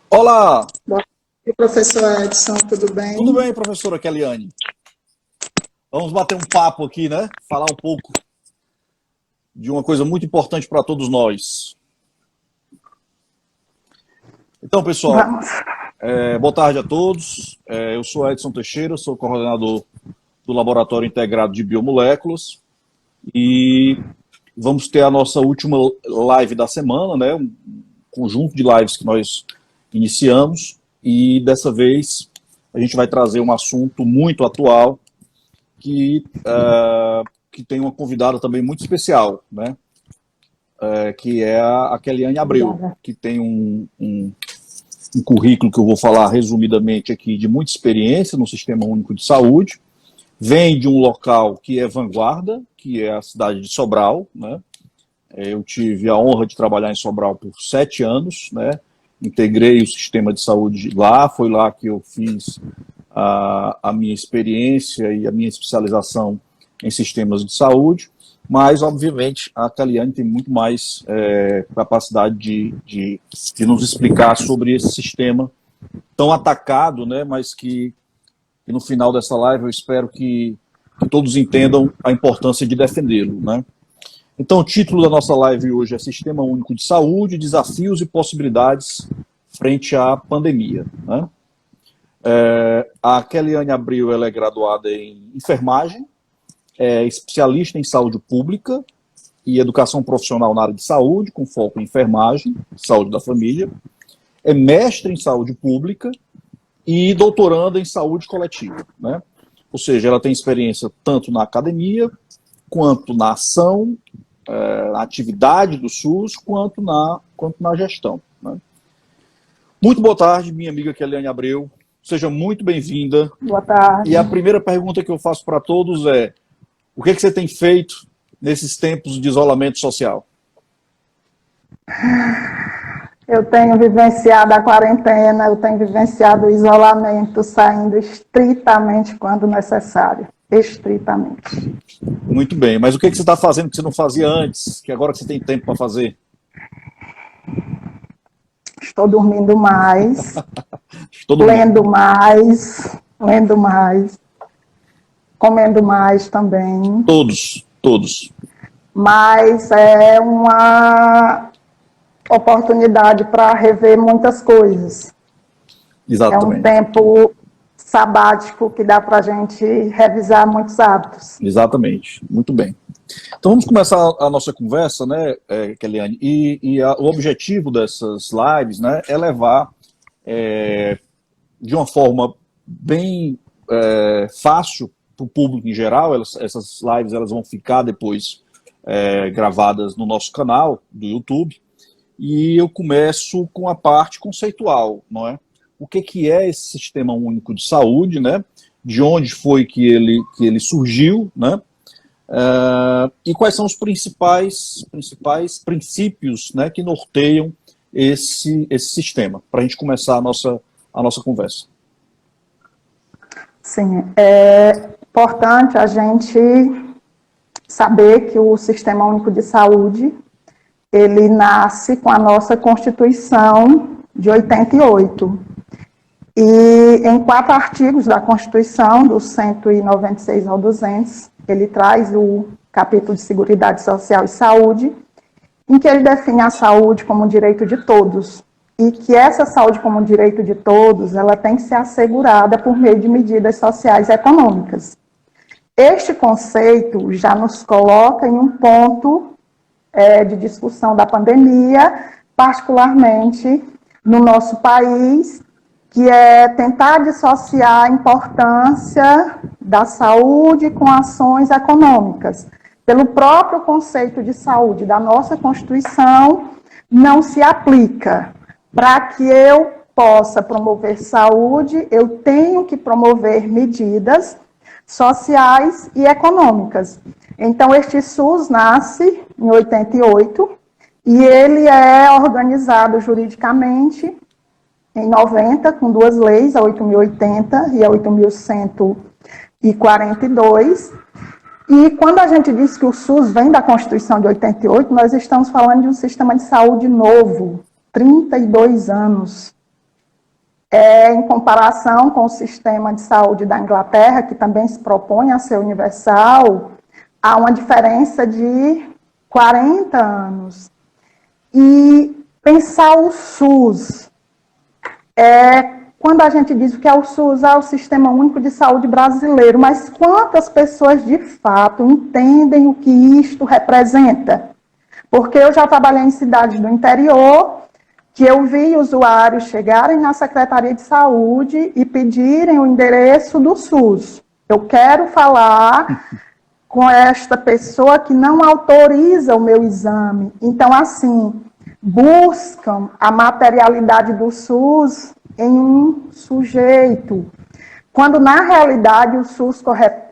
Olá! Bom dia, professor Edson, tudo Tudo bem? bem, professora Keliane? Vamos bater um papo aqui, né? Falar um pouco de uma coisa muito importante para todos nós. Então, pessoal, Vamos. boa tarde a todos. Eu sou Edson Teixeira, sou coordenador do Laboratório Integrado de Biomoléculas e vamos ter a nossa última live da semana, né? Um conjunto de lives que nós iniciamos e dessa vez a gente vai trazer um assunto muito atual que tem uma convidada também muito especial, né? Que é a Keliane Abreu, Obrigada. que tem um currículo que eu vou falar resumidamente aqui de muita experiência no Sistema Único de Saúde, vem de um local que é vanguarda, que é a cidade de Sobral, né? Eu tive a honra de trabalhar em Sobral por 7 anos, né? Integrei o sistema de saúde lá, foi lá que eu fiz a minha experiência e a minha especialização em sistemas de saúde, mas, obviamente, a Keliane tem muito mais capacidade de nos explicar sobre esse sistema tão atacado, né, mas que no final dessa live eu espero que todos entendam a importância de defendê-lo, né? Então, o título da nossa live hoje é Sistema Único de Saúde, Desafios e Possibilidades frente à Pandemia, né? A Keliane Abreu ela é graduada em enfermagem, é especialista em saúde pública e educação profissional na área de saúde, com foco em enfermagem, saúde da família, é mestre em saúde pública e doutoranda em saúde coletiva, né? Ou seja, ela tem experiência tanto na academia, quanto na ação, na atividade do SUS, quanto na gestão, né? Muito boa tarde, minha amiga Keliane Abreu. Seja muito bem-vinda. Boa E tarde. a primeira pergunta que eu faço para todos é: o que você tem feito nesses tempos de isolamento social? Eu tenho vivenciado a quarentena, eu tenho vivenciado o isolamento, saindo estritamente quando necessário. Estritamente. Muito bem, mas o que você está fazendo que você não fazia antes, que agora que você tem tempo para fazer? Estou dormindo mais, Todo mundo. lendo mais, comendo mais também. Todos. Mas é uma oportunidade para rever muitas coisas. É um Exatamente. tempo sabático que dá para a gente revisar muitos hábitos. Exatamente. Muito bem. Então vamos começar a nossa conversa, né, Keliane? O objetivo dessas lives, né, é levar de uma forma bem fácil para o público em geral. Essas lives elas vão ficar depois gravadas no nosso canal do YouTube. E eu começo com a parte conceitual, não é? O que é esse Sistema Único de Saúde, né? De onde foi que ele surgiu, né? E quais são os principais princípios, né, que norteiam esse sistema, para a gente começar a nossa conversa. Sim, é importante a gente saber que o Sistema Único de Saúde, ele nasce com a nossa Constituição de 88. E em 4 artigos da Constituição, do 196 ao 200, ele traz o capítulo de Seguridade Social e Saúde, em que ele define a saúde como um direito de todos, e que essa saúde como um direito de todos, ela tem que ser assegurada por meio de medidas sociais e econômicas. Este conceito já nos coloca em um ponto de discussão da pandemia, particularmente no nosso país, que é tentar dissociar a importância da saúde com ações econômicas. Pelo próprio conceito de saúde da nossa Constituição, não se aplica. Para que eu possa promover saúde, eu tenho que promover medidas sociais e econômicas. Então, este SUS nasce em 88 e ele é organizado juridicamente em 90, com 2 leis, a 8.080 e a 8.142. E quando a gente diz que o SUS vem da Constituição de 88, nós estamos falando de um sistema de saúde novo, 32 anos Em comparação com o sistema de saúde da Inglaterra, que também se propõe a ser universal, há uma diferença de 40 anos. E pensar o SUS, quando a gente diz o que é o SUS, é o Sistema Único de Saúde Brasileiro, mas quantas pessoas de fato entendem o que isto representa? Porque eu já trabalhei em cidades do interior, que eu vi usuários chegarem na Secretaria de Saúde e pedirem o endereço do SUS. Eu quero falar com esta pessoa que não autoriza o meu exame. Então, assim, buscam a materialidade do SUS em um sujeito, quando na realidade o SUS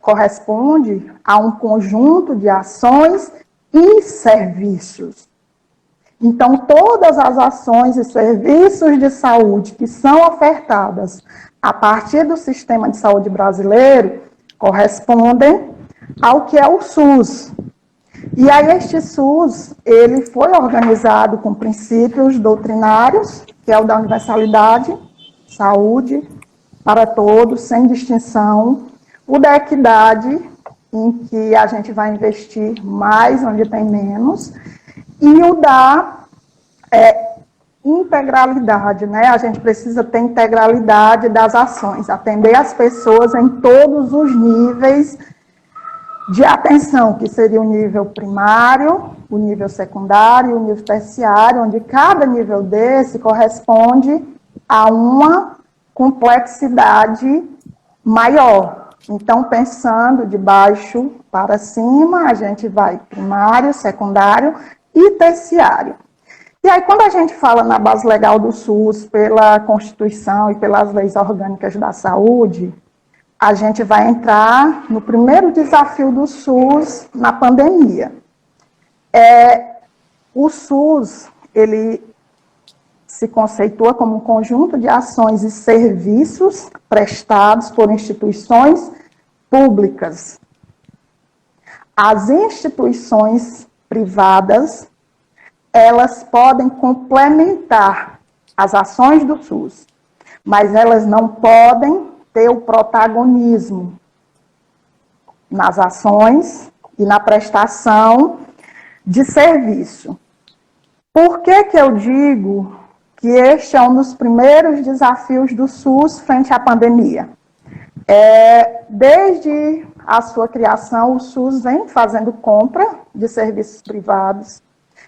corresponde a um conjunto de ações e serviços. Então, todas as ações e serviços de saúde que são ofertadas a partir do sistema de saúde brasileiro correspondem ao que é o SUS. E aí este SUS, ele foi organizado com princípios doutrinários, que é o da universalidade, saúde para todos, sem distinção, o da equidade, em que a gente vai investir mais onde tem menos, e o da integralidade, né? A gente precisa ter integralidade das ações, atender as pessoas em todos os níveis de atenção, que seria o nível primário, o nível secundário e o nível terciário, onde cada nível desse corresponde a uma complexidade maior. Então, pensando de baixo para cima, a gente vai primário, secundário e terciário. E aí, quando a gente fala na base legal do SUS, pela Constituição e pelas leis orgânicas da saúde, a gente vai entrar no primeiro desafio do SUS na pandemia. O SUS, ele se conceitua como um conjunto de ações e serviços prestados por instituições públicas. As instituições privadas, elas podem complementar as ações do SUS, mas elas não podem ter o protagonismo nas ações e na prestação de serviço. Por que que eu digo que este é um dos primeiros desafios do SUS frente à pandemia? Desde a sua criação, o SUS vem fazendo compra de serviços privados.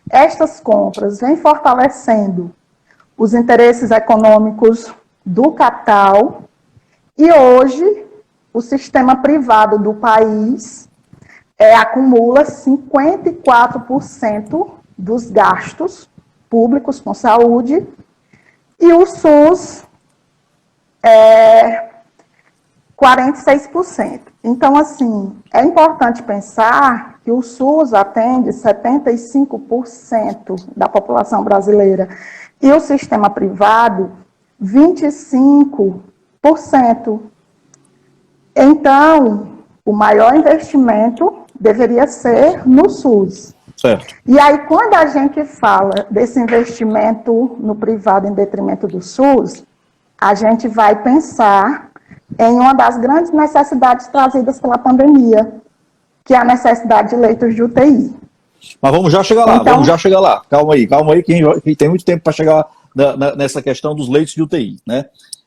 Estas compras vêm fortalecendo os interesses econômicos do capital e hoje o sistema privado do país acumula 54% dos gastos públicos com saúde e o SUS 46%. Então, assim, é importante pensar que o SUS atende 75% da população brasileira e o sistema privado 25%. Então, o maior investimento deveria ser no SUS. Certo. E aí, quando a gente fala desse investimento no privado em detrimento do SUS, a gente vai pensar em uma das grandes necessidades trazidas pela pandemia, que é a necessidade de leitos de UTI. Mas vamos já chegar lá, Então, vamos já chegar lá. Calma aí, que tem muito tempo para chegar nessa questão dos leitos de UTI, né?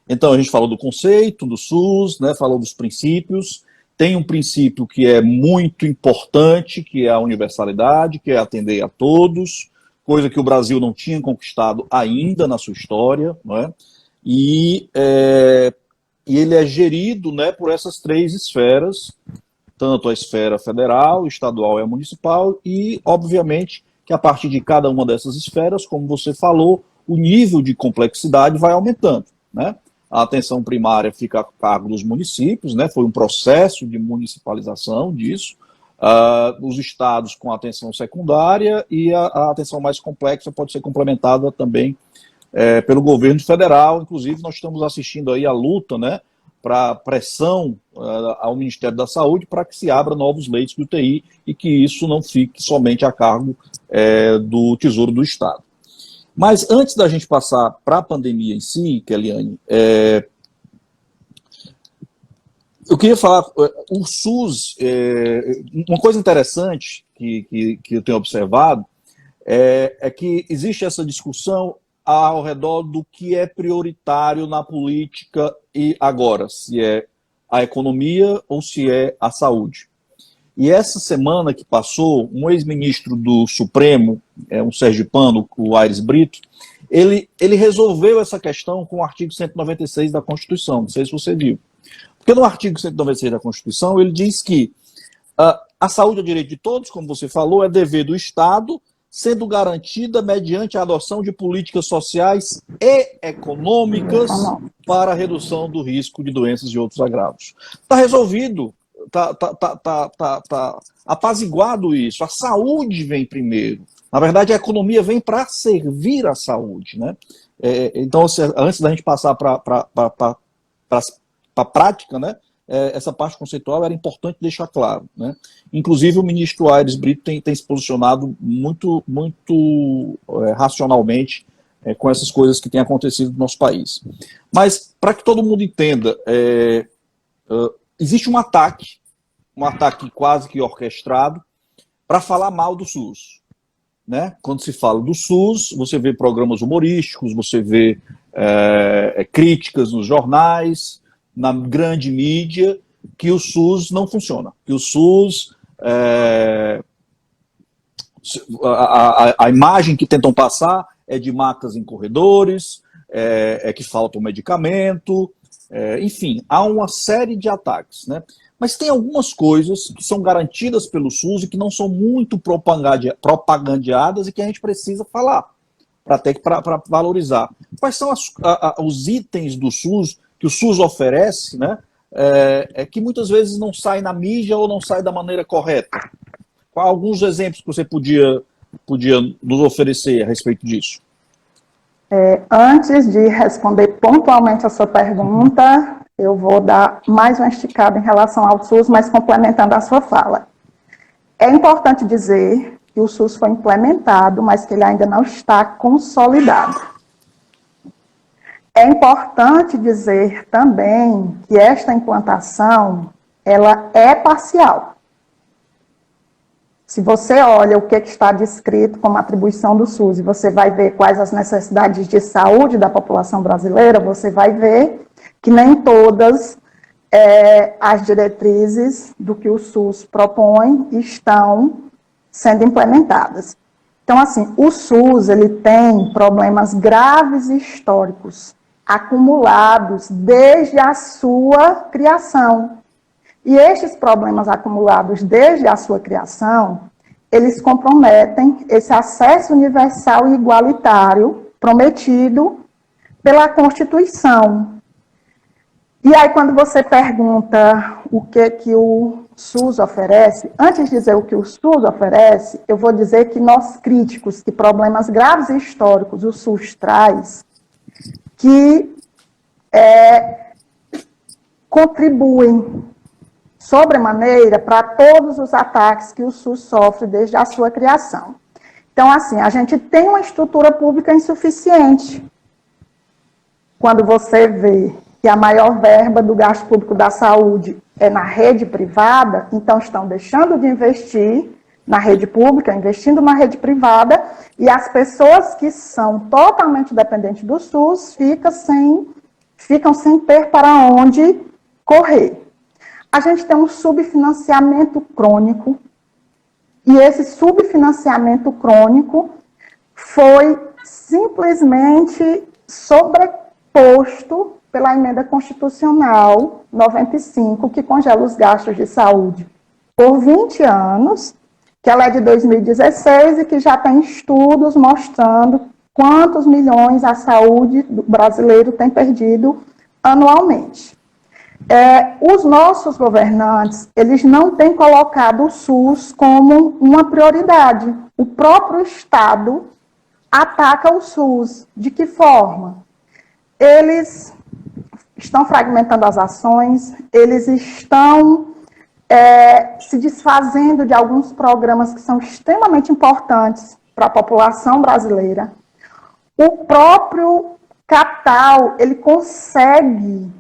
Então, a gente falou do conceito, do SUS, né? Falou dos princípios. Tem um princípio que é muito importante, que é a universalidade, que é atender a todos, coisa que o Brasil não tinha conquistado ainda na sua história, não é? E ele é gerido, né, por essas três esferas, tanto a esfera federal, estadual e a municipal, e, obviamente, que a partir de cada uma dessas esferas, como você falou, o nível de complexidade vai aumentando, né? A atenção primária fica a cargo dos municípios, né? Foi um processo de municipalização disso, os estados com a atenção secundária e a atenção mais complexa pode ser complementada também pelo governo federal. Inclusive, nós estamos assistindo aí a luta, né, para pressão ao Ministério da Saúde para que se abra novos leitos de UTI e que isso não fique somente a cargo do Tesouro do Estado. Mas antes da gente passar para a pandemia em si, Keliane, eu queria falar, o SUS, uma coisa interessante que eu tenho observado é que existe essa discussão ao redor do que é prioritário na política e agora, se é a economia ou se é a saúde. E essa semana que passou, um ex-ministro do Supremo, um sergipano, o Aires Brito, ele resolveu essa questão com o artigo 196 da Constituição, não sei se você viu. Porque no artigo 196 da Constituição, ele diz que a saúde é direito de todos, como você falou, é dever do Estado, sendo garantida mediante a adoção de políticas sociais e econômicas para a redução do risco de doenças e outros agravos. Está resolvido, está apaziguado isso. A saúde vem primeiro. Na verdade, a economia vem para servir a saúde, né? Então, antes da gente passar para a prática, né? Essa parte conceitual era importante deixar claro, né? Inclusive o ministro Aires Brito tem se posicionado muito racionalmente com essas coisas que têm acontecido no nosso país. Mas, para que todo mundo entenda, existe um ataque quase que orquestrado para falar mal do SUS, né? Quando se fala do SUS, você vê programas humorísticos, você vê críticas nos jornais, na grande mídia, que o SUS não funciona, que o SUS, a imagem que tentam passar é de macas em corredores, que falta o medicamento, enfim, há uma série de ataques, né? Mas tem algumas coisas que são garantidas pelo SUS e que não são muito propagandeadas e que a gente precisa falar, para valorizar. Quais são os itens do SUS que o SUS oferece, né, que muitas vezes não sai na mídia ou não sai da maneira correta? Quais alguns exemplos que você podia nos oferecer a respeito disso? Antes de responder pontualmente a sua pergunta, eu vou dar mais uma esticada em relação ao SUS, mas complementando a sua fala. É importante dizer que o SUS foi implementado, mas que ele ainda não está consolidado. É importante dizer também que esta implantação, ela é parcial. Se você olha o que está descrito como atribuição do SUS e você vai ver quais as necessidades de saúde da população brasileira, você vai ver que nem todas as diretrizes do que o SUS propõe estão sendo implementadas. Então, assim, o SUS ele tem problemas graves e históricos acumulados desde a sua criação. E estes problemas acumulados desde a sua criação, eles comprometem esse acesso universal e igualitário prometido pela Constituição. E aí, quando você pergunta o que o SUS oferece, antes de dizer o que o SUS oferece, eu vou dizer que nós críticos, que problemas graves e históricos o SUS traz, que contribuem sobremaneira para todos os ataques que o SUS sofre desde a sua criação. Então, assim, a gente tem uma estrutura pública insuficiente. Quando você vê que a maior verba do gasto público da saúde é na rede privada, então estão deixando de investir na rede pública, investindo na rede privada, e as pessoas que são totalmente dependentes do SUS ficam sem ter para onde correr. A gente tem um subfinanciamento crônico, e esse subfinanciamento crônico foi simplesmente sobreposto pela emenda constitucional 95, que congela os gastos de saúde por 20 anos, que ela é de 2016 e que já tem estudos mostrando quantos milhões a saúde do brasileiro tem perdido anualmente. Os nossos governantes, eles não têm colocado o SUS como uma prioridade. O próprio Estado ataca o SUS. De que forma? Eles estão fragmentando as ações, eles estão se desfazendo de alguns programas que são extremamente importantes para a população brasileira. o próprio capital, ele consegue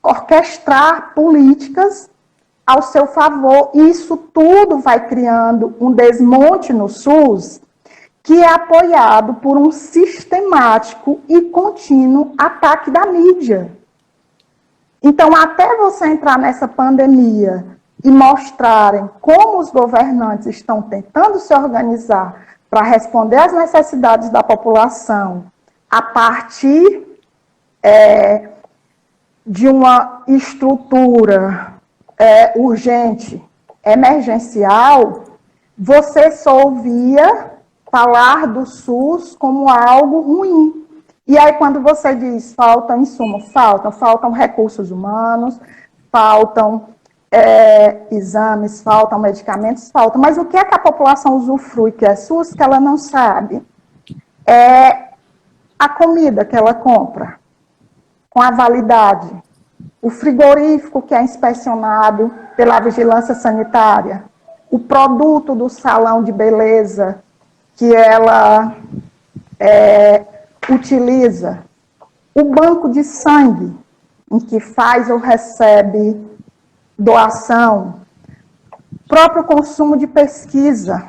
orquestrar políticas ao seu favor, e isso tudo vai criando um desmonte no SUS que é apoiado por um sistemático e contínuo ataque da mídia. Então, até você entrar nessa pandemia e mostrarem como os governantes estão tentando se organizar para responder às necessidades da população a partir de uma estrutura urgente, emergencial, você só ouvia falar do SUS como algo ruim. E aí, quando você diz faltam insumos, faltam recursos humanos, faltam exames, faltam medicamentos, faltam. Mas o que é que a população usufrui, que é SUS, que ela não sabe? É a comida que ela compra, com a validade, o frigorífico que é inspecionado pela vigilância sanitária, o produto do salão de beleza que ela utiliza, o banco de sangue em que faz ou recebe doação, próprio consumo de pesquisa,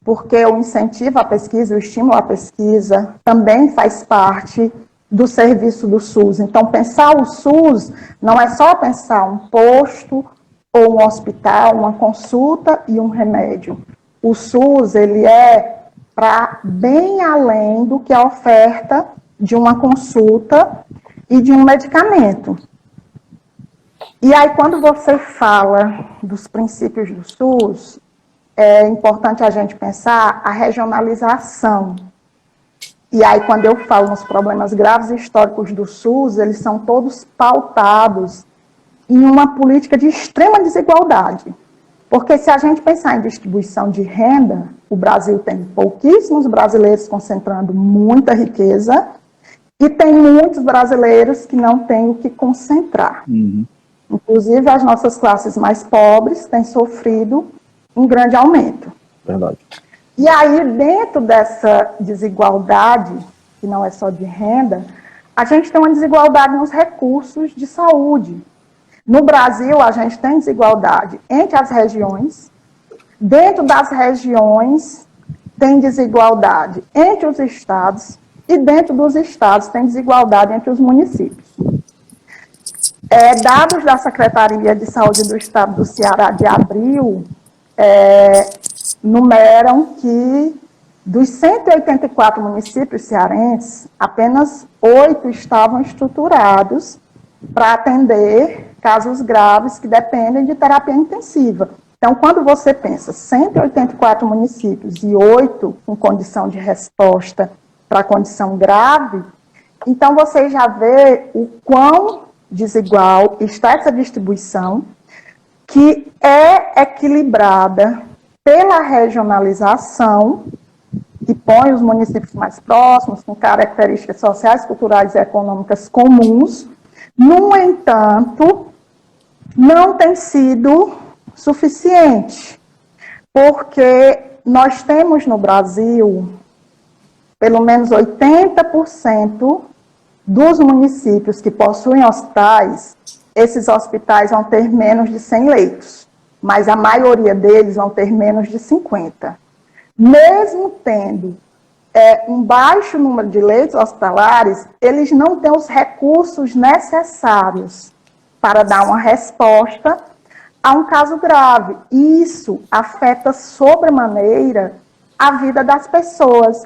porque o incentivo à pesquisa, o estímulo à pesquisa também faz parte do serviço do SUS. Então, pensar o SUS não é só pensar um posto ou um hospital, uma consulta e um remédio. O SUS, ele é para bem além do que a oferta de uma consulta e de um medicamento. E aí, quando você fala dos princípios do SUS, é importante a gente pensar a regionalização. E aí, quando eu falo nos problemas graves e históricos do SUS, eles são todos pautados em uma política de extrema desigualdade. Porque se a gente pensar em distribuição de renda, o Brasil tem pouquíssimos brasileiros concentrando muita riqueza e tem muitos brasileiros que não têm o que concentrar. Uhum. Inclusive, as nossas classes mais pobres têm sofrido um grande aumento. Verdade. E aí, dentro dessa desigualdade, que não é só de renda, a gente tem uma desigualdade nos recursos de saúde. No Brasil, a gente tem desigualdade entre as regiões, dentro das regiões tem desigualdade entre os estados, e dentro dos estados tem desigualdade entre os municípios. Dados da Secretaria de Saúde do Estado do Ceará de abril numeram que dos 184 municípios cearenses, apenas 8 estavam estruturados para atender casos graves que dependem de terapia intensiva. Então, quando você pensa 184 municípios e 8 com condição de resposta para condição grave, então você já vê o quão desigual está essa distribuição, que é equilibrada pela regionalização, que põe os municípios mais próximos, com características sociais, culturais e econômicas comuns. No entanto, não tem sido suficiente, porque nós temos no Brasil pelo menos 80% dos municípios que possuem hospitais. Esses hospitais vão ter menos de 100 leitos, mas a maioria deles vão ter menos de 50. Mesmo tendo um baixo número de leitos hospitalares, eles não têm os recursos necessários para dar uma resposta a um caso grave. Isso afeta sobremaneira a vida das pessoas.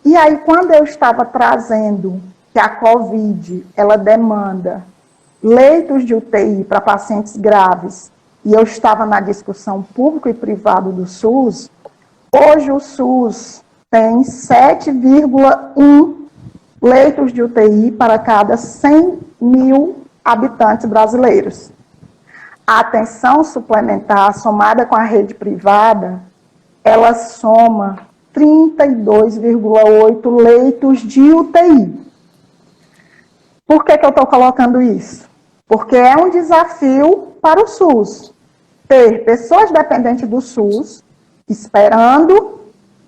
E aí, quando eu estava trazendo que a COVID, ela demanda leitos de UTI para pacientes graves, e eu estava na discussão público e privado do SUS, hoje o SUS tem 7,1 leitos de UTI para cada 100 mil habitantes brasileiros. A atenção suplementar, somada com a rede privada, ela soma 32,8 leitos de UTI. Por que eu estou colocando isso? Porque é um desafio para o SUS ter pessoas dependentes do SUS esperando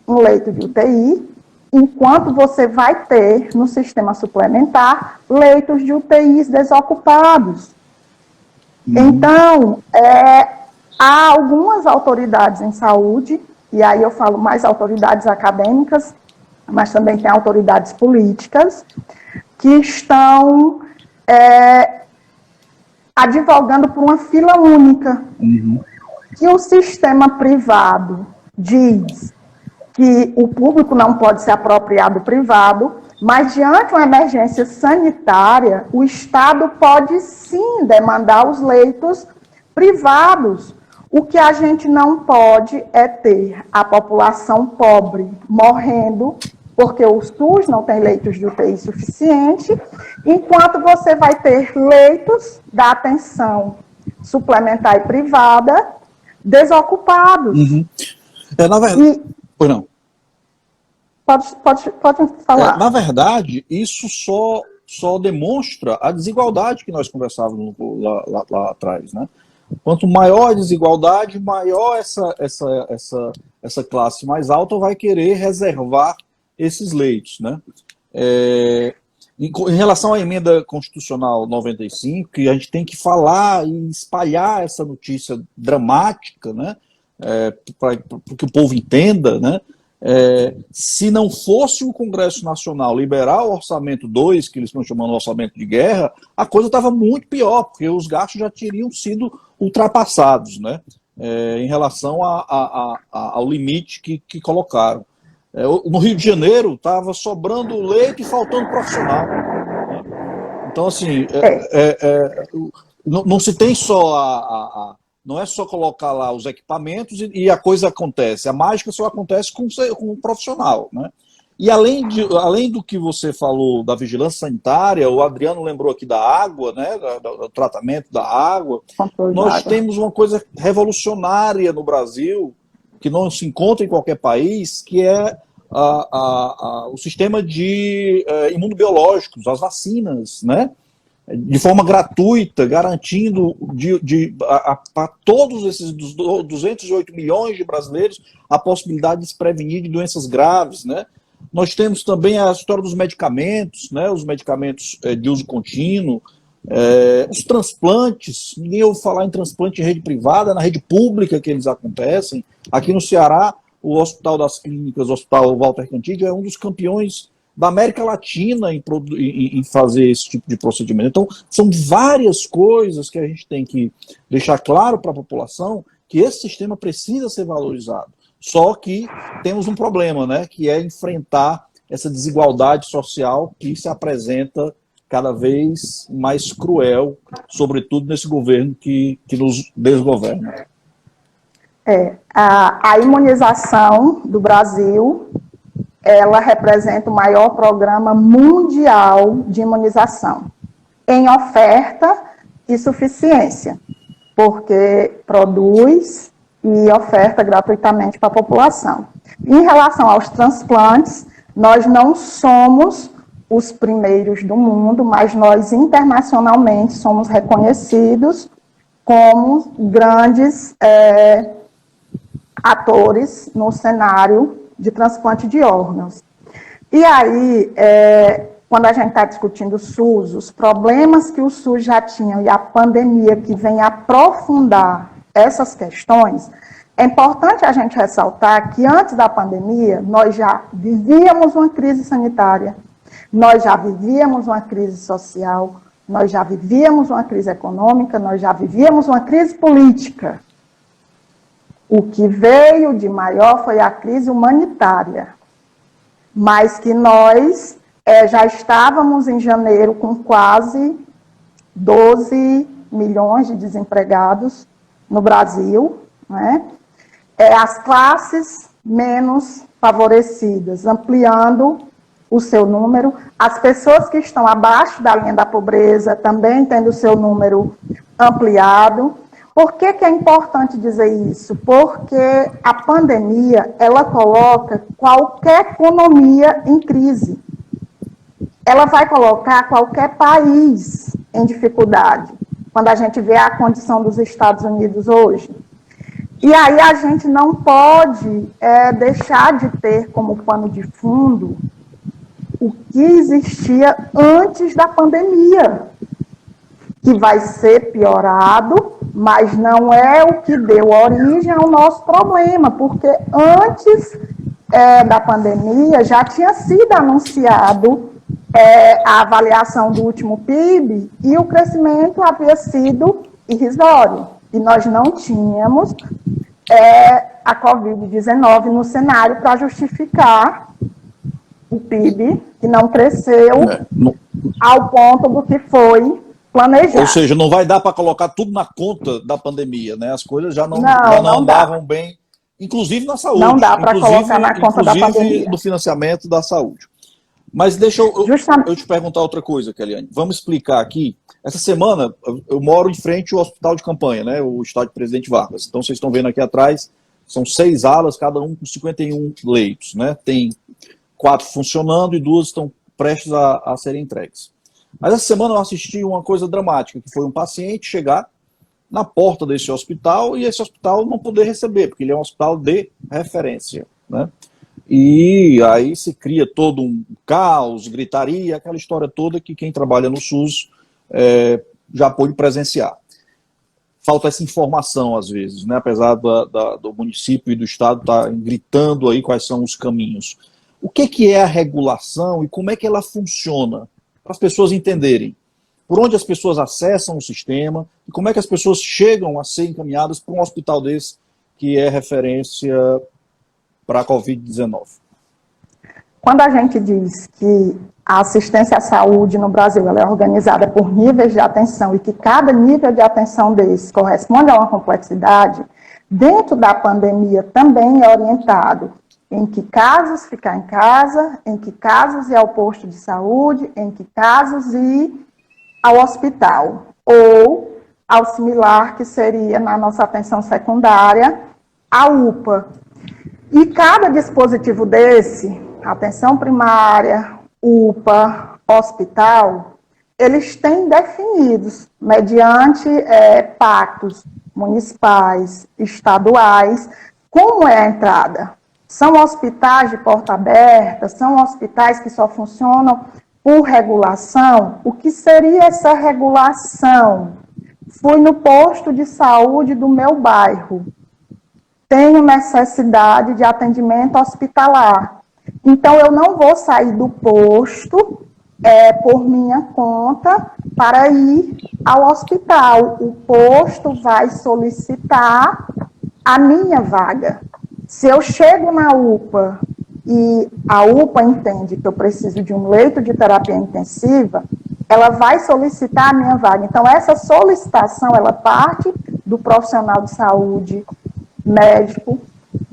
um leito de UTI enquanto você vai ter no sistema suplementar leitos de UTIs desocupados. Então, há algumas autoridades em saúde, e aí eu falo mais autoridades acadêmicas, mas também tem autoridades políticas, que estão advogando por uma fila única, que o sistema privado diz que o público não pode se apropriar do privado, mas diante de uma emergência sanitária, o Estado pode sim demandar os leitos privados. O que a gente não pode é ter a população pobre morrendo, porque o SUS não tem leitos de UTI suficiente, enquanto você vai ter leitos da atenção suplementar e privada desocupados. Na verdade, pois não. Pode falar. Na verdade, isso só demonstra a desigualdade que nós conversávamos lá atrás, né? Quanto maior a desigualdade, maior essa classe mais alta vai querer reservar esses leitos, né? Em relação à emenda constitucional 95, que a gente tem que falar e espalhar essa notícia dramática, né? Para que o povo entenda, né? Se não fosse o Congresso Nacional liberar o Orçamento 2, que eles estão chamando de orçamento de guerra, a coisa estava muito pior, porque os gastos já teriam sido ultrapassados, né? Em relação ao limite que colocaram. No Rio de Janeiro estava sobrando leito e faltando profissional, né? Então, assim, não se tem só não é só colocar lá os equipamentos e a coisa acontece. A mágica só acontece com o profissional, né? E além do que você falou da vigilância sanitária, o Adriano lembrou aqui da água, né? Do tratamento da água. Nós temos uma coisa revolucionária no Brasil, que não se encontra em qualquer país, que é o sistema de imunobiológicos, as vacinas, né? De forma gratuita, garantindo para todos esses 208 milhões de brasileiros a possibilidade de se prevenir de doenças graves, né? Nós temos também a história dos medicamentos, né? Os medicamentos de uso contínuo, os transplantes. Ninguém ouve falar em transplante em rede privada, na rede pública que eles acontecem. Aqui no Ceará, o Hospital das Clínicas, o Hospital Walter Cantídio, é um dos campeões da América Latina em fazer esse tipo de procedimento. Então, são várias coisas que a gente tem que deixar claro para a população que esse sistema precisa ser valorizado. Só que temos um problema, né, que é enfrentar essa desigualdade social que se apresenta cada vez mais cruel, sobretudo nesse governo que nos desgoverna. A imunização do Brasil, ela representa o maior programa mundial de imunização, em oferta e suficiência, porque produz e oferta gratuitamente para a população. Em relação aos transplantes, nós não somos os primeiros do mundo, mas nós internacionalmente somos reconhecidos como grandes atores no cenário de transplante de órgãos. E aí, quando a gente está discutindo o SUS, os problemas que o SUS já tinha e a pandemia que vem aprofundar essas questões, é importante a gente ressaltar que antes da pandemia, nós já vivíamos uma crise sanitária, nós já vivíamos uma crise social, nós já vivíamos uma crise econômica, nós já vivíamos uma crise política. O que veio de maior foi a crise humanitária, mas que nós já estávamos em janeiro com quase 12 milhões de desempregados no Brasil, né? As classes menos favorecidas, ampliando o seu número, as pessoas que estão abaixo da linha da pobreza também tendo o seu número ampliado. Por que é importante dizer isso? Porque a pandemia, ela coloca qualquer economia em crise. Ela vai colocar qualquer país em dificuldade. Quando a gente vê a condição dos Estados Unidos hoje. E aí a gente não pode deixar de ter como pano de fundo o que existia antes da pandemia, que vai ser piorado, mas não é o que deu origem ao nosso problema, porque antes da pandemia já tinha sido anunciado a avaliação do último PIB e o crescimento havia sido irrisório. E nós não tínhamos a Covid-19 no cenário para justificar o PIB, que não cresceu ao ponto do que foi planejado. Ou seja, não vai dar para colocar tudo na conta da pandemia, né? As coisas já não andavam bem, inclusive na saúde. Não dá para colocar na conta da pandemia. No financiamento da saúde. Mas deixa eu te perguntar outra coisa, Keliane. Vamos explicar aqui. Essa semana, eu moro em frente ao hospital de campanha, né? O estádio Presidente Vargas. Então, vocês estão vendo aqui atrás, são 6 alas, cada um com 51 leitos, né? Tem 4 funcionando e 2 estão prestes a serem entregues. Mas essa semana eu assisti uma coisa dramática, que foi um paciente chegar na porta desse hospital e esse hospital não poder receber, porque ele é um hospital de referência, né? E aí se cria todo um caos, gritaria, aquela história toda que quem trabalha no SUS já pôde presenciar. Falta essa informação às vezes, né? Apesar do município e do estado estar gritando aí quais são os caminhos. O que é a regulação e como é que ela funciona? Para as pessoas entenderem por onde as pessoas acessam o sistema e como é que as pessoas chegam a ser encaminhadas para um hospital desse que é referência para a Covid-19. Quando a gente diz que a assistência à saúde no Brasil ela é organizada por níveis de atenção e que cada nível de atenção desse corresponde a uma complexidade, dentro da pandemia também é orientado em que casos ficar em casa, em que casos ir ao posto de saúde, em que casos ir ao hospital, ou ao similar que seria na nossa atenção secundária, a UPA. E cada dispositivo desse, atenção primária, UPA, hospital, eles têm definidos, mediante pactos municipais, estaduais, como é a entrada. São hospitais de porta aberta, são hospitais que só funcionam por regulação. O que seria essa regulação? Fui no posto de saúde do meu bairro. Tenho necessidade de atendimento hospitalar. Então, eu não vou sair do posto por minha conta para ir ao hospital. O posto vai solicitar a minha vaga. Se eu chego na UPA e a UPA entende que eu preciso de um leito de terapia intensiva, ela vai solicitar a minha vaga. Então, essa solicitação, ela parte do profissional de saúde, médico,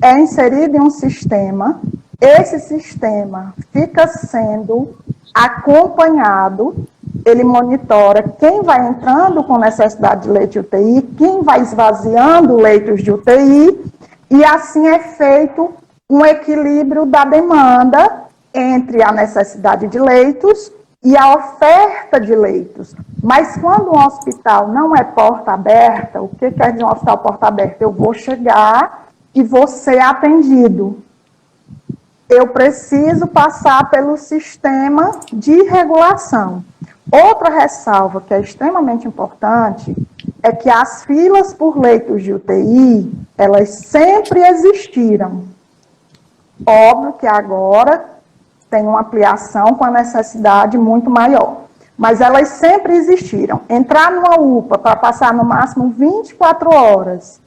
é inserido em um sistema, esse sistema fica sendo acompanhado, ele monitora quem vai entrando com necessidade de leito de UTI, quem vai esvaziando leitos de UTI, e assim é feito um equilíbrio da demanda entre a necessidade de leitos e a oferta de leitos. Mas quando um hospital não é porta aberta, o que quer dizer um hospital porta aberta? Eu vou chegar e vou ser atendido. Eu preciso passar pelo sistema de regulação. Outra ressalva que é extremamente importante é que as filas por leitos de UTI, elas sempre existiram. Óbvio que agora tem uma ampliação com a necessidade muito maior, mas elas sempre existiram. Entrar numa UPA para passar no máximo 24 horas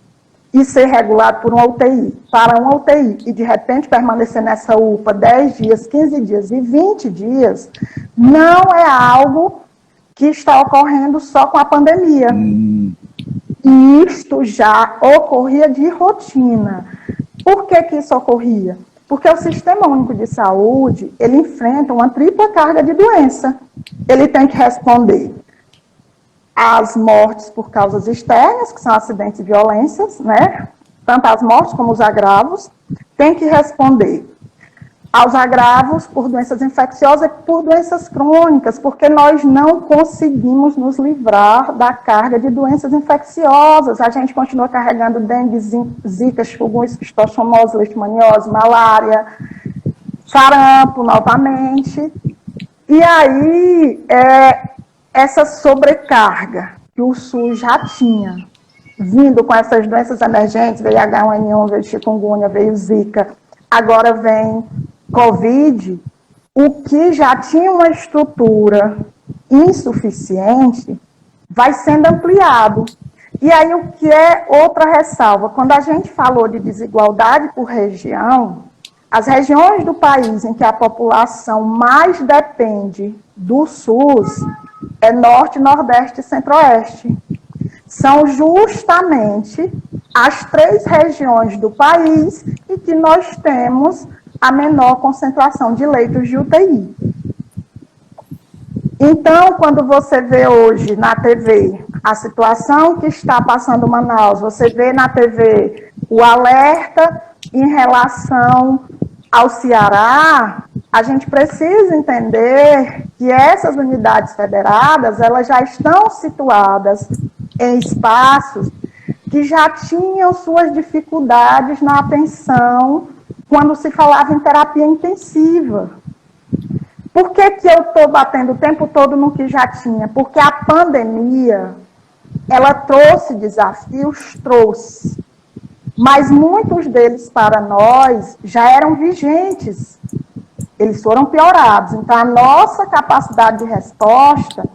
e ser regulado por uma UTI, para uma UTI, e de repente permanecer nessa UPA 10 dias, 15 dias e 20 dias, não é algo que está ocorrendo só com a pandemia. E isto já ocorria de rotina. Por que que isso ocorria? Porque o Sistema Único de Saúde, ele enfrenta uma tripla carga de doença. Ele tem que responder às mortes por causas externas, que são acidentes e violências, né? Tanto as mortes como os agravos. Tem que responder aos agravos por doenças infecciosas e por doenças crônicas, porque nós não conseguimos nos livrar da carga de doenças infecciosas. A gente continua carregando dengue, zika, chikungunya, esquistossomose, leishmaniose, malária, sarampo novamente. E aí, essa sobrecarga que o SUS já tinha, vindo com essas doenças emergentes, veio H1N1, veio chikungunya, veio zika, agora vem Covid, o que já tinha uma estrutura insuficiente vai sendo ampliado. E aí o que é outra ressalva? Quando a gente falou de desigualdade por região, as regiões do país em que a população mais depende do SUS é Norte, Nordeste e Centro-Oeste. São justamente as 3 regiões do país em que nós temos a menor concentração de leitos de UTI. Então, quando você vê hoje na TV a situação que está passando Manaus, você vê na TV o alerta em relação ao Ceará, a gente precisa entender que essas unidades federadas, elas já estão situadas em espaços que já tinham suas dificuldades na atenção quando se falava em terapia intensiva. Por que que eu estou batendo o tempo todo no que já tinha? Porque a pandemia, ela trouxe desafios, trouxe. Mas muitos deles para nós já eram vigentes. Eles foram piorados. Então, a nossa capacidade de resposta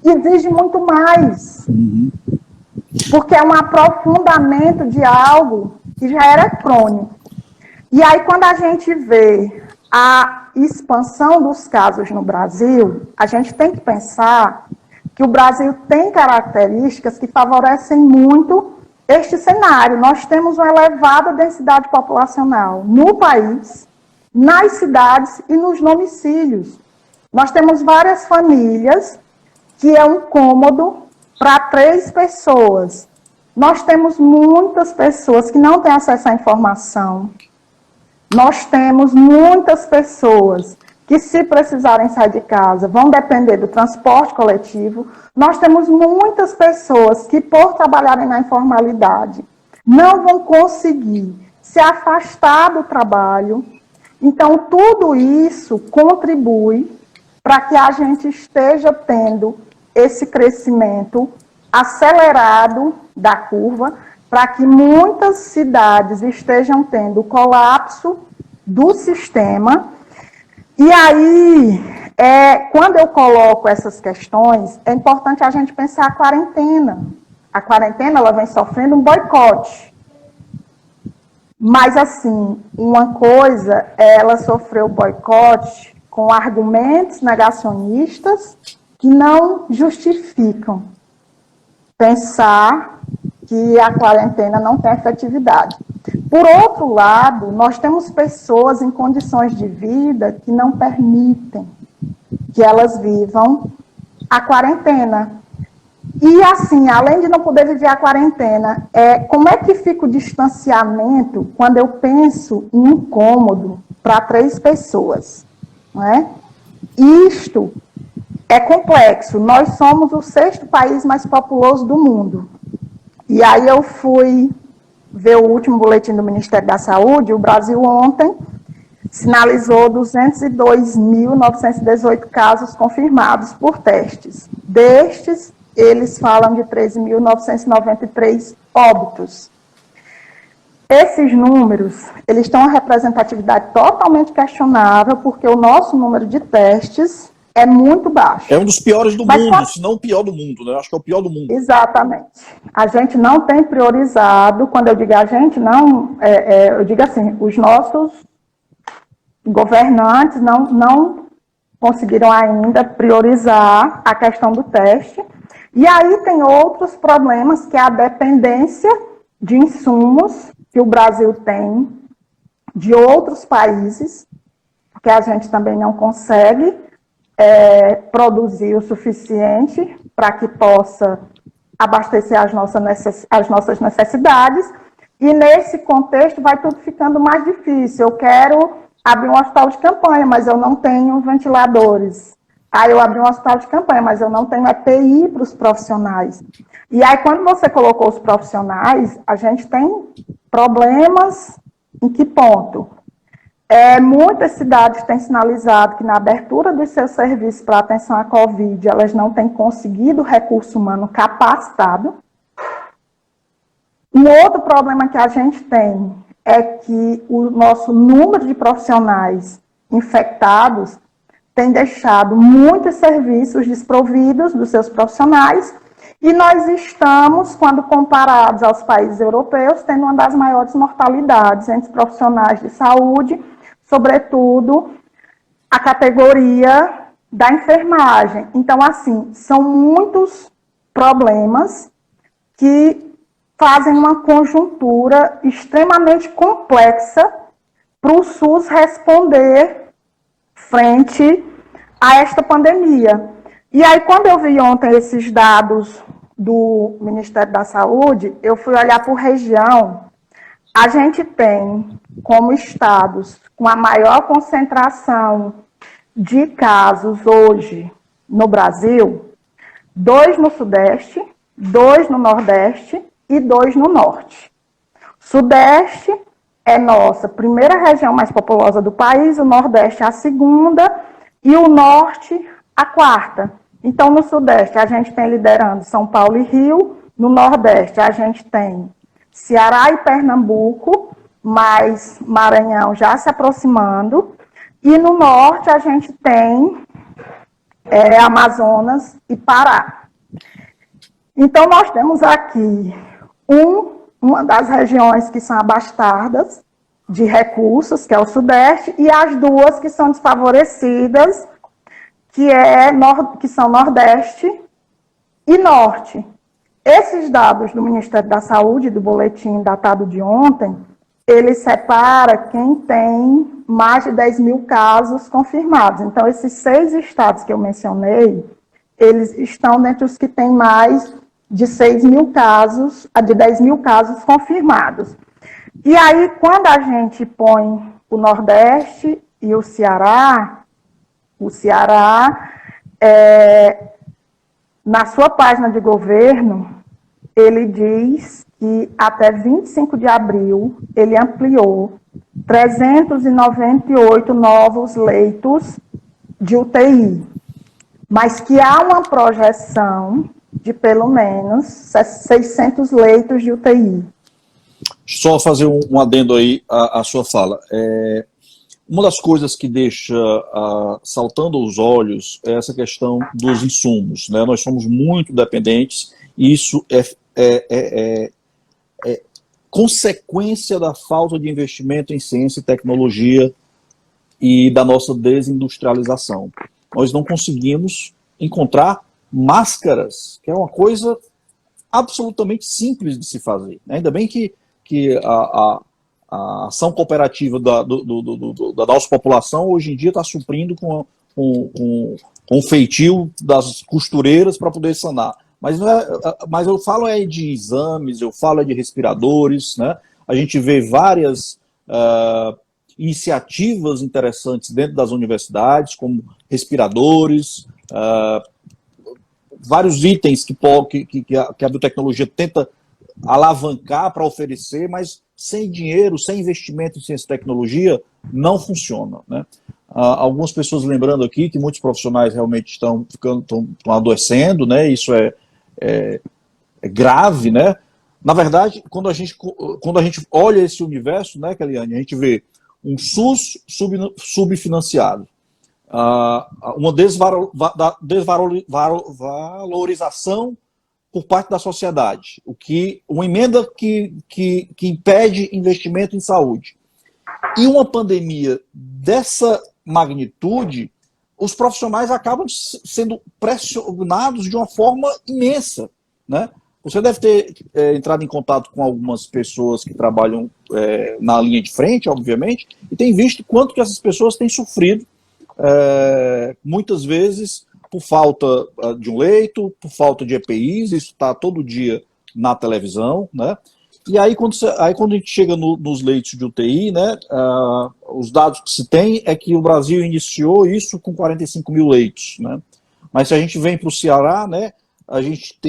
exige muito mais. Porque é um aprofundamento de algo que já era crônico. E aí, quando a gente vê a expansão dos casos no Brasil, a gente tem que pensar que o Brasil tem características que favorecem muito este cenário. Nós temos uma elevada densidade populacional no país, nas cidades e nos domicílios. Nós temos várias famílias que é um cômodo para 3 pessoas. Nós temos muitas pessoas que não têm acesso à informação. Nós temos muitas pessoas que, se precisarem sair de casa, vão depender do transporte coletivo. Nós temos muitas pessoas que, por trabalharem na informalidade, não vão conseguir se afastar do trabalho. Então, tudo isso contribui para que a gente esteja tendo esse crescimento acelerado da curva, para que muitas cidades estejam tendo colapso do sistema. E aí, quando eu coloco essas questões, é importante a gente pensar a quarentena. A quarentena, ela vem sofrendo um boicote. Mas, assim, uma coisa é ela sofrer o boicote com argumentos negacionistas que não justificam pensar que a quarentena não tem efetividade. Por outro lado, nós temos pessoas em condições de vida que não permitem que elas vivam a quarentena. E assim, além de não poder viver a quarentena, como é que fica o distanciamento quando eu penso em um cômodo para 3 pessoas? Não é? Isto é complexo. Nós somos o 6º país mais populoso do mundo. E aí eu fui ver o último boletim do Ministério da Saúde. O Brasil ontem sinalizou 202.918 casos confirmados por testes. Destes, eles falam de 13.993 óbitos. Esses números, eles têm uma representatividade totalmente questionável, porque o nosso número de testes é muito baixo. É um dos piores do mundo, se não o pior do mundo, né? Eu acho que é o pior do mundo. Exatamente. A gente não tem priorizado, quando eu digo a gente, não, eu digo assim, os nossos governantes não conseguiram ainda priorizar a questão do teste. E aí tem outros problemas, que é a dependência de insumos que o Brasil tem de outros países, porque a gente também não consegue produzir o suficiente para que possa abastecer as nossas necessidades, e nesse contexto vai tudo ficando mais difícil. Eu quero abri um hospital de campanha, mas eu não tenho ventiladores. Aí eu abri um hospital de campanha, mas eu não tenho EPI para os profissionais. E aí, quando você colocou os profissionais, a gente tem problemas em que ponto? Muitas cidades têm sinalizado que na abertura dos seus serviços para atenção à Covid, elas não têm conseguido recurso humano capacitado. Um outro problema que a gente tem é que o nosso número de profissionais infectados tem deixado muitos serviços desprovidos dos seus profissionais, e nós estamos, quando comparados aos países europeus, tendo uma das maiores mortalidades entre os profissionais de saúde, sobretudo a categoria da enfermagem. Então, assim, são muitos problemas que fazem uma conjuntura extremamente complexa para o SUS responder frente a esta pandemia. E aí, quando eu vi ontem esses dados do Ministério da Saúde, eu fui olhar por região. A gente tem como estados com a maior concentração de casos hoje no Brasil, 2 no Sudeste, 2 no Nordeste e 2 no Norte. Sudeste é nossa primeira região mais populosa do país, o Nordeste a segunda e o Norte a quarta. Então, no Sudeste, a gente tem liderando São Paulo e Rio, no Nordeste, a gente tem Ceará e Pernambuco, mas Maranhão já se aproximando, e no Norte a gente tem Amazonas e Pará. Então, nós temos aqui uma das regiões que são abastadas de recursos, que é o Sudeste, e as duas que são desfavorecidas, que são Nordeste e Norte. Esses dados do Ministério da Saúde, do boletim datado de ontem, ele separa quem tem mais de 10 mil casos confirmados. Então, esses 6 estados que eu mencionei, eles estão dentre os que têm mais de 6 mil casos, de 10 mil casos confirmados. E aí, quando a gente põe o Nordeste e o Ceará, na sua página de governo, ele diz que até 25 de abril, ele ampliou 398 novos leitos de UTI, mas que há uma projeção de pelo menos 600 leitos de UTI. Só fazer um adendo aí à sua fala. Uma das coisas que deixa saltando aos olhos é essa questão dos insumos, né? Nós somos muito dependentes e isso é consequência da falta de investimento em ciência e tecnologia e da nossa desindustrialização. Nós não conseguimos encontrar máscaras, que é uma coisa absolutamente simples de se fazer. Ainda bem que a ação cooperativa da nossa população hoje em dia está suprindo com o feitio das costureiras para poder sanar. Mas eu falo de exames, eu falo de respiradores, né? A gente vê várias iniciativas interessantes dentro das universidades, como respiradores, vários itens que a biotecnologia tenta alavancar para oferecer, mas sem dinheiro, sem investimento em ciência e tecnologia, não funciona, né? Algumas pessoas lembrando aqui que muitos profissionais realmente estão adoecendo, né? Isso é grave, né? Na verdade, quando a gente olha esse universo, né, Keliane, a gente vê um SUS subfinanciado, uma desvalorização por parte da sociedade, uma emenda que impede investimento em saúde. E uma pandemia dessa magnitude, os profissionais acabam sendo pressionados de uma forma imensa, né? Você deve ter entrado em contato com algumas pessoas que trabalham na linha de frente, obviamente, e tem visto quanto que essas pessoas têm sofrido, muitas vezes, por falta de um leito, por falta de EPIs, isso está todo dia na televisão, né? E aí, quando a gente chega nos leitos de UTI, né, os dados que se tem é que o Brasil iniciou isso com 45 mil leitos, né? Mas se a gente vem para o Ceará, né, a gente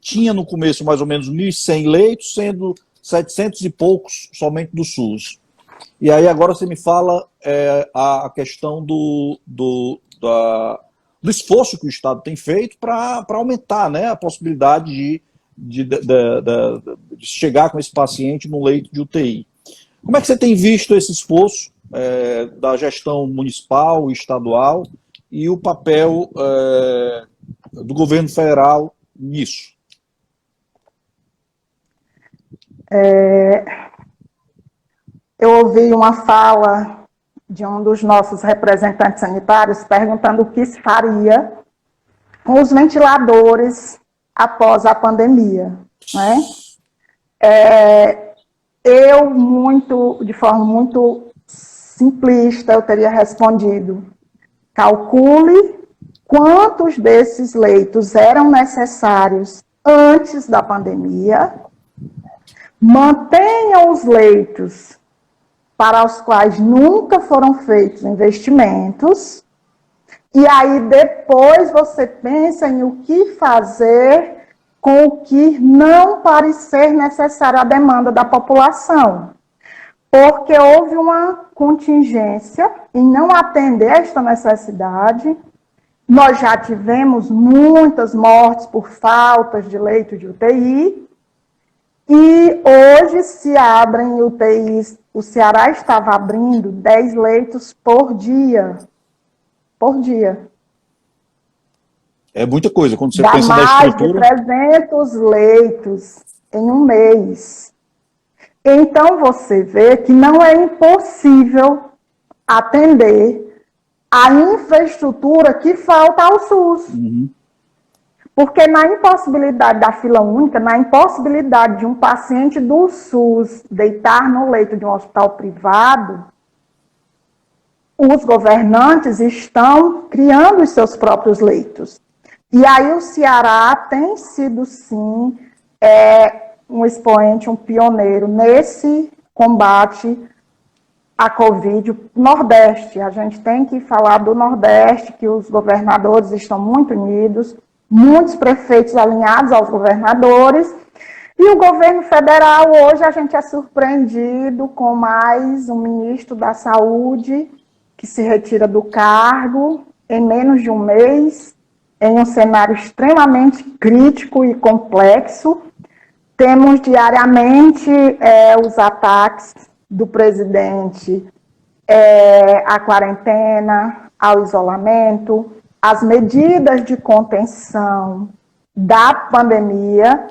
tinha no começo mais ou menos 1.100 leitos, sendo 700 e poucos somente do SUS. E aí agora você me fala a questão do esforço que o Estado tem feito para aumentar, né, a possibilidade de chegar com esse paciente no leito de UTI. Como é que você tem visto esse esforço da gestão municipal e estadual e o papel do governo federal nisso? Eu ouvi uma fala de um dos nossos representantes sanitários perguntando o que se faria com os ventiladores após a pandemia, né? De forma muito simplista, eu teria respondido: calcule quantos desses leitos eram necessários antes da pandemia, mantenha os leitos para os quais nunca foram feitos investimentos, e aí depois você pensa em o que fazer com o que não parecer necessário à demanda da população. Porque houve uma contingência em não atender esta necessidade. Nós já tivemos muitas mortes por faltas de leito de UTI, e hoje se abrem UTIs, o Ceará estava abrindo 10 leitos por dia. Por dia. É muita coisa, quando você Dá pensa na estrutura... mais de 300 leitos em um mês. Então, você vê que não é impossível atender a infraestrutura que falta ao SUS. Uhum. Porque na impossibilidade da fila única, na impossibilidade de um paciente do SUS deitar no leito de um hospital privado, os governantes estão criando os seus próprios leitos. E aí o Ceará tem sido, sim, um expoente, um pioneiro nesse combate à Covid. O Nordeste, a gente tem que falar do Nordeste, que os governadores estão muito unidos, muitos prefeitos alinhados aos governadores, e o governo federal, hoje a gente é surpreendido com mais um ministro da Saúde que se retira do cargo em menos de um mês, em um cenário extremamente crítico e complexo. Temos diariamente os ataques do presidente à quarentena, ao isolamento, as medidas de contenção da pandemia.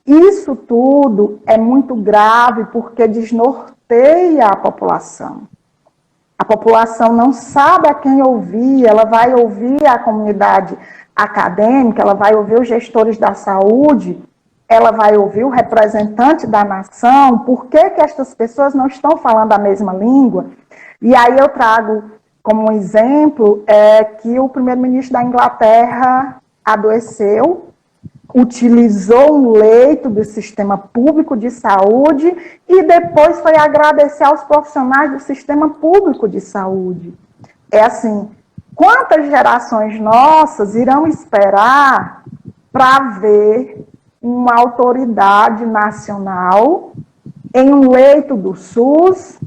Isso tudo é muito grave porque desnorteia a população. A população não sabe a quem ouvir, ela vai ouvir a comunidade acadêmica, ela vai ouvir os gestores da saúde, ela vai ouvir o representante da nação. Por que estas pessoas não estão falando a mesma língua? E aí eu trago como um exemplo que o primeiro-ministro da Inglaterra adoeceu, utilizou um leito do sistema público de saúde e depois foi agradecer aos profissionais do sistema público de saúde. É assim, quantas gerações nossas irão esperar para ver uma autoridade nacional em um leito do SUS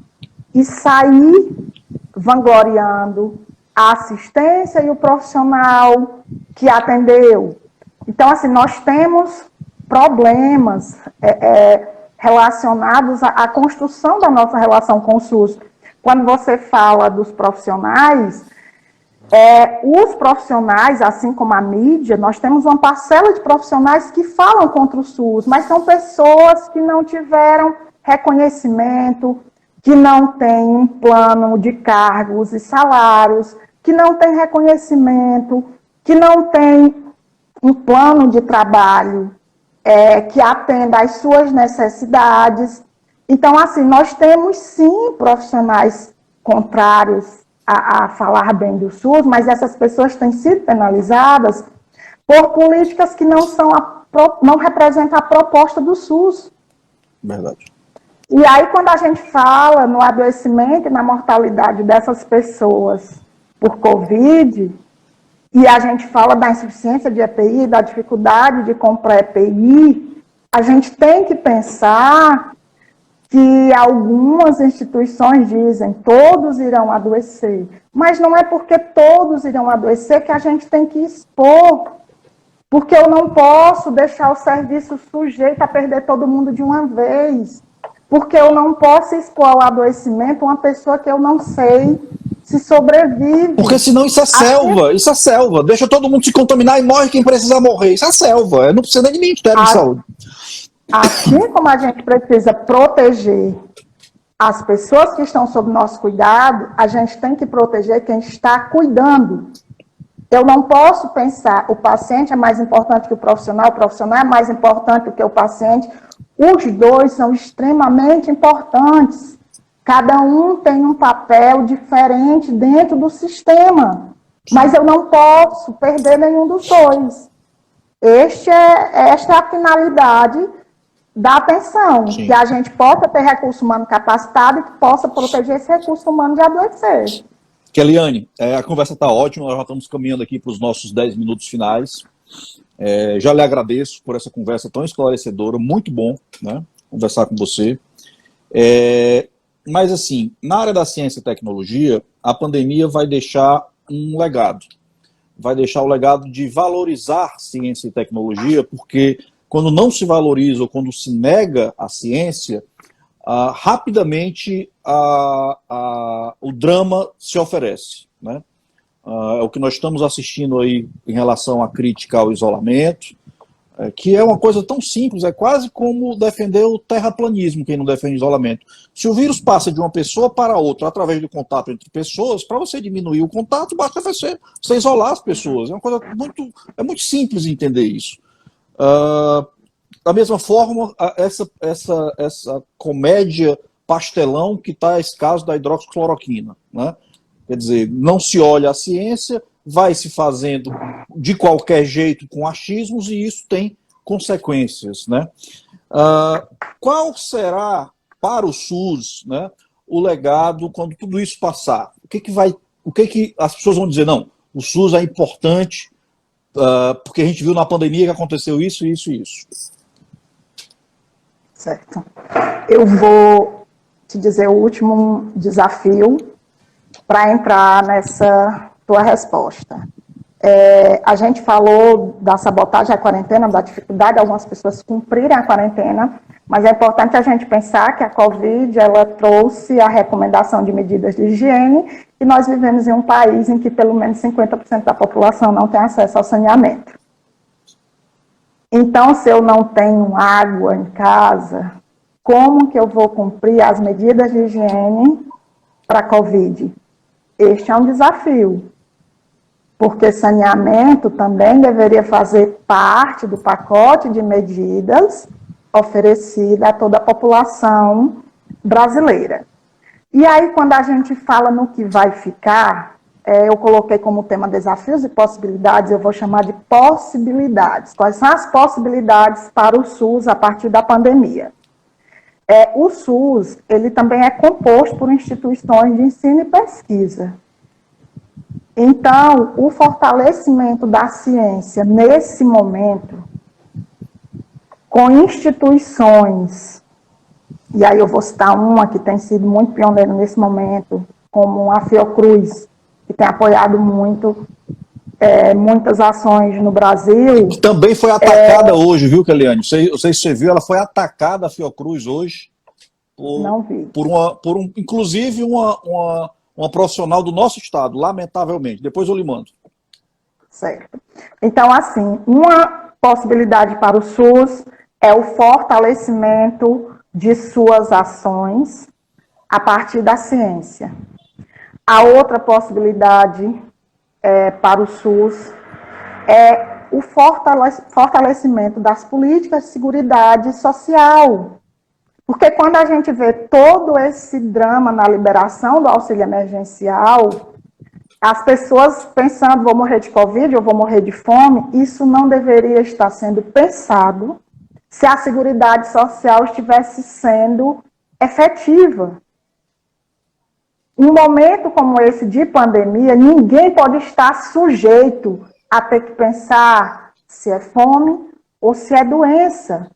e sair vangloriando a assistência e o profissional que atendeu? Então, assim, nós temos problemas relacionados à construção da nossa relação com o SUS. Quando você fala dos profissionais, os profissionais, assim como a mídia, nós temos uma parcela de profissionais que falam contra o SUS, mas são pessoas que não tiveram reconhecimento, que não têm um plano de cargos e salários, que não têm reconhecimento, que não têm um plano de trabalho que atenda às suas necessidades. Então, assim, nós temos, sim, profissionais contrários a falar bem do SUS, mas essas pessoas têm sido penalizadas por políticas que não representam a proposta do SUS. Verdade. E aí, quando a gente fala no adoecimento e na mortalidade dessas pessoas por Covid, e a gente fala da insuficiência de EPI, da dificuldade de comprar EPI, a gente tem que pensar que algumas instituições dizem todos irão adoecer, mas não é porque todos irão adoecer que a gente tem que expor, porque eu não posso deixar o serviço sujeito a perder todo mundo de uma vez, porque eu não posso expor ao adoecimento uma pessoa que eu não sei se sobrevive. Porque senão isso é selva, isso é selva. Deixa todo mundo se contaminar e morre quem precisar morrer. Isso é selva, não precisa nem de Ministério de Saúde. Assim como a gente precisa proteger as pessoas que estão sob nosso cuidado, a gente tem que proteger quem está cuidando. Eu não posso pensar o paciente é mais importante que o profissional é mais importante do que o paciente. Os dois são extremamente importantes. Cada um tem um papel diferente dentro do sistema, mas eu não posso perder nenhum dos dois. Esta é a finalidade da atenção, Sim. que a gente possa ter recurso humano capacitado e que possa proteger esse recurso humano de adoecer. Keliane, a conversa está ótima, nós já estamos caminhando aqui para os nossos 10 minutos finais. Já lhe agradeço por essa conversa tão esclarecedora, muito bom, né, conversar com você. Mas, assim, na área da ciência e tecnologia, a pandemia vai deixar um legado. Vai deixar o legado de valorizar ciência e tecnologia, porque quando não se valoriza ou quando se nega a ciência, rapidamente o drama se oferece, né? É o que nós estamos assistindo aí em relação à crítica ao isolamento, que é uma coisa tão simples, é quase como defender o terraplanismo, quem não defende isolamento. Se o vírus passa de uma pessoa para outra através do contato entre pessoas, para você diminuir o contato, basta você isolar as pessoas. É uma coisa muito simples entender isso. Da mesma forma, essa comédia pastelão que está esse caso da hidroxicloroquina, né? Quer dizer, não se olha a ciência, vai se fazendo de qualquer jeito com achismos e isso tem consequências, né? Qual será para o SUS, né, o legado quando tudo isso passar? O que as pessoas vão dizer? Não, o SUS é importante porque a gente viu na pandemia que aconteceu isso, isso e isso. Certo. Eu vou te dizer o último desafio para entrar nessa tua resposta. A gente falou da sabotagem à quarentena, da dificuldade de algumas pessoas cumprirem a quarentena, mas é importante a gente pensar que a Covid ela trouxe a recomendação de medidas de higiene e nós vivemos em um país em que pelo menos 50% da população não tem acesso ao saneamento. Então, se eu não tenho água em casa, como que eu vou cumprir as medidas de higiene para a Covid? Este é um desafio, porque saneamento também deveria fazer parte do pacote de medidas oferecida a toda a população brasileira. E aí, quando a gente fala no que vai ficar, eu coloquei como tema desafios e possibilidades, eu vou chamar de possibilidades. Quais são as possibilidades para o SUS a partir da pandemia? O SUS, ele também é composto por instituições de ensino e pesquisa. Então, o fortalecimento da ciência nesse momento, com instituições, e aí eu vou citar uma que tem sido muito pioneira nesse momento, como a Fiocruz, que tem apoiado muito muitas ações no Brasil. Também foi atacada hoje, viu, Keliane? Não sei se você viu, ela foi atacada, a Fiocruz, hoje, Não vi. inclusive uma profissional do nosso estado, lamentavelmente. Depois eu lhe mando. Certo. Então, assim, uma possibilidade para o SUS é o fortalecimento de suas ações a partir da ciência. A outra possibilidade para o SUS é o fortalecimento das políticas de seguridade social. Porque quando a gente vê todo esse drama na liberação do auxílio emergencial, as pessoas pensando, vou morrer de Covid, eu vou morrer de fome, isso não deveria estar sendo pensado se a Seguridade Social estivesse sendo efetiva. Em um momento como esse de pandemia, ninguém pode estar sujeito a ter que pensar se é fome ou se é doença.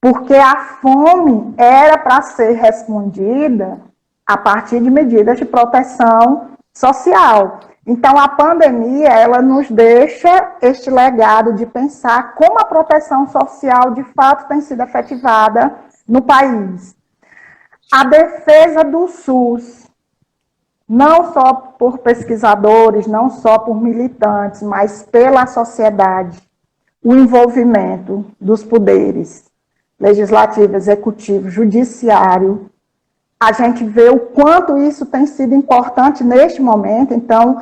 Porque a fome era para ser respondida a partir de medidas de proteção social. Então, a pandemia, ela nos deixa este legado de pensar como a proteção social, de fato, tem sido efetivada no país. A defesa do SUS, não só por pesquisadores, não só por militantes, mas pela sociedade, o envolvimento dos poderes legislativo, executivo, judiciário, a gente vê o quanto isso tem sido importante neste momento, então,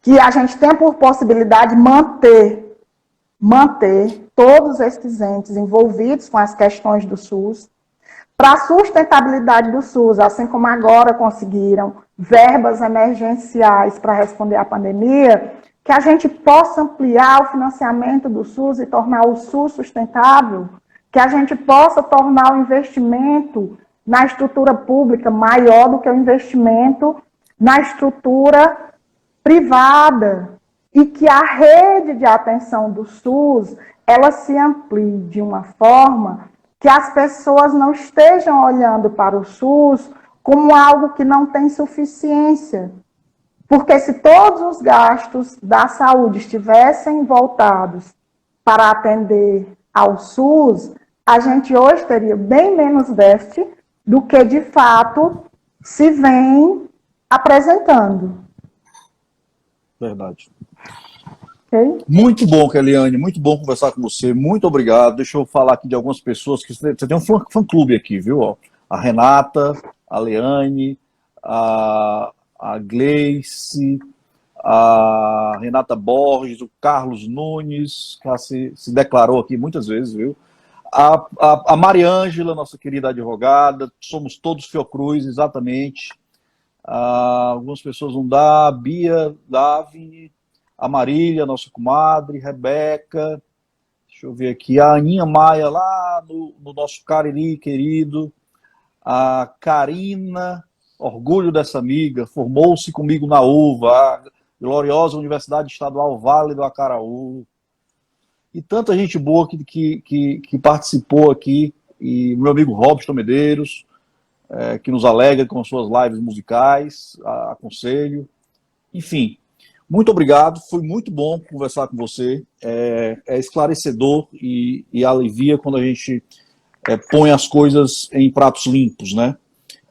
que a gente tem por possibilidade manter todos esses entes envolvidos com as questões do SUS, para a sustentabilidade do SUS, assim como agora conseguiram verbas emergenciais para responder à pandemia, que a gente possa ampliar o financiamento do SUS e tornar o SUS sustentável, que a gente possa tornar o investimento na estrutura pública maior do que o investimento na estrutura privada, e que a rede de atenção do SUS, ela se amplie de uma forma que as pessoas não estejam olhando para o SUS como algo que não tem suficiência. Porque se todos os gastos da saúde estivessem voltados para atender ao SUS, a gente hoje teria bem menos déficit do que, de fato, se vem apresentando. Verdade. Okay? Muito bom, Keliane, muito bom conversar com você, muito obrigado. Deixa eu falar aqui de algumas pessoas, que você tem um fã-clube aqui, viu? A Renata, a Leane, a Gleice, a Renata Borges, o Carlos Nunes, que se declarou aqui muitas vezes, viu? A Mariângela, nossa querida advogada, somos todos Fiocruz, exatamente. Algumas pessoas não dá, a Bia, Davi, a Marília, nossa comadre, Rebeca, deixa eu ver aqui, a Aninha Maia lá no nosso Cariri querido, a Karina, orgulho dessa amiga, formou-se comigo na UVA, a gloriosa Universidade Estadual Vale do Acaraú, e tanta gente boa que participou aqui, e meu amigo Robson Medeiros, que nos alegra com suas lives musicais, aconselho, enfim. Muito obrigado, foi muito bom conversar com você, é esclarecedor e alivia quando a gente põe as coisas em pratos limpos, né?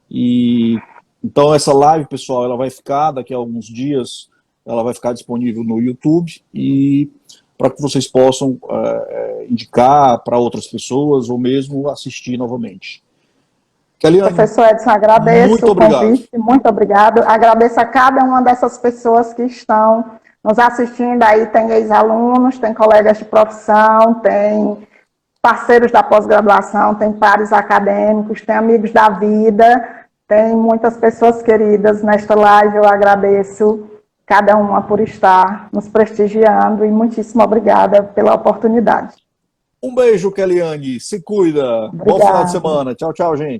E então essa live, pessoal, ela vai ficar, daqui a alguns dias, ela vai ficar disponível no YouTube, e para que vocês possam indicar para outras pessoas ou mesmo assistir novamente. Keliane, professor Edson, agradeço o convite, muito obrigado. Agradeço a cada uma dessas pessoas que estão nos assistindo aí, tem ex-alunos, tem colegas de profissão, tem parceiros da pós-graduação, tem pares acadêmicos, tem amigos da vida, tem muitas pessoas queridas nesta live. Eu agradeço cada uma por estar nos prestigiando e muitíssimo obrigada pela oportunidade. Um beijo, Keliane, se cuida. Obrigada. Bom final de semana. Tchau, tchau, gente.